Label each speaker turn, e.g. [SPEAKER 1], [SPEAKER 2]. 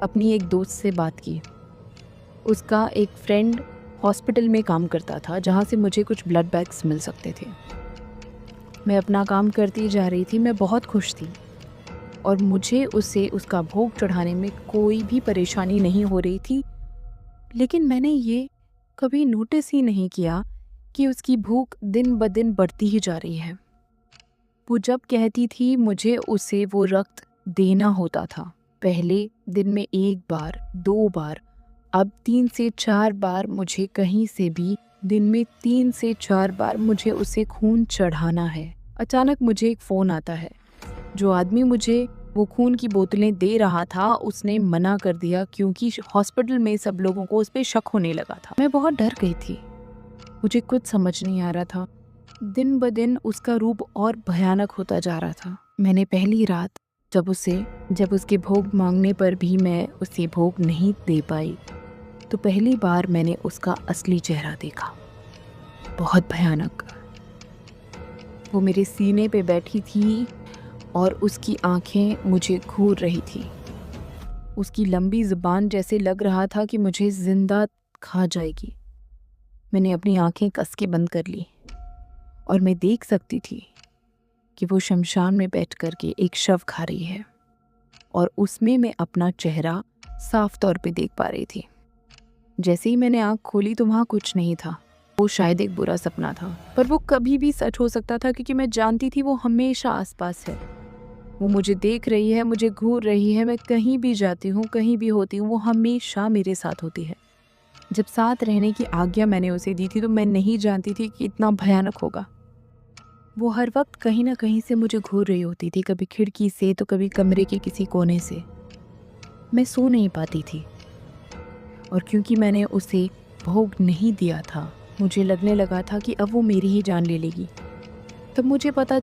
[SPEAKER 1] अपनी एक दोस्त से बात की। उसका एक फ्रेंड हॉस्पिटल में काम करता था जहाँ से मुझे कुछ ब्लड बैग्स मिल सकते थे। मैं अपना काम करती जा रही थी, मैं बहुत खुश थी और मुझे उसे उसका भोग चढ़ाने में कोई भी परेशानी नहीं हो रही थी। लेकिन मैंने ये कभी नोटिस ही नहीं किया कि उसकी भूख दिन ब दिन बढ़ती ही जा रही है। वो जब कहती थी मुझे उसे वो रक्त देना होता था, पहले दिन में 1 बार, 2 बार, अब 3 से 4 बार मुझे कहीं से भी दिन में 3 से 4 बार मुझे उसे खून चढ़ाना है। अचानक मुझे एक फ़ोन आता है। जो आदमी मुझे वो खून की बोतलें दे रहा था, उसने मना कर दिया क्योंकि हॉस्पिटल में सब लोगों को उस पे शक होने लगा था। मैं बहुत डर गई थी। मुझे कुछ समझ नहीं आ रहा था। दिन ब दिन उसका रूप और भयानक होता जा रहा था। मैंने पहली रात जब उसके भोग मांगने पर भी मैं उसे भोग नहीं दे पाई, तो पहली बार मैंने उसका असली चेहरा देखा। बहुत भयानक। वो मेरे सीने पे बैठी थी और उसकी आंखें मुझे घूर रही थी। उसकी लंबी ज़ुबान जैसे लग रहा था कि मुझे ज़िंदा खा जाएगी। मैंने अपनी आंखें कस के बंद कर ली और मैं देख सकती थी कि वो शमशान में बैठ कर के एक शव खा रही है और उसमें मैं अपना चेहरा साफ तौर पे देख पा रही थी। जैसे ही मैंने आँख खोली तो वहाँ कुछ नहीं था। वो शायद एक बुरा सपना था, पर वो कभी भी सच हो सकता था क्योंकि मैं जानती थी वो हमेशा आसपास है। वो मुझे देख रही है, मुझे घूर रही है। मैं कहीं भी जाती हूँ, कहीं भी होती हूँ, वो हमेशा मेरे साथ होती है। जब साथ रहने की आज्ञा मैंने उसे दी थी तो मैं नहीं जानती थी कि इतना भयानक होगा। वो हर वक्त कहीं ना कहीं से मुझे घूर रही होती थी, कभी खिड़की से तो कभी कमरे के किसी कोने से। मैं सो नहीं पाती थी और क्योंकि मैंने उसे भोग नहीं दिया था, मुझे लगने लगा था कि अब वो मेरी ही जान ले लेगी। तब मुझे पता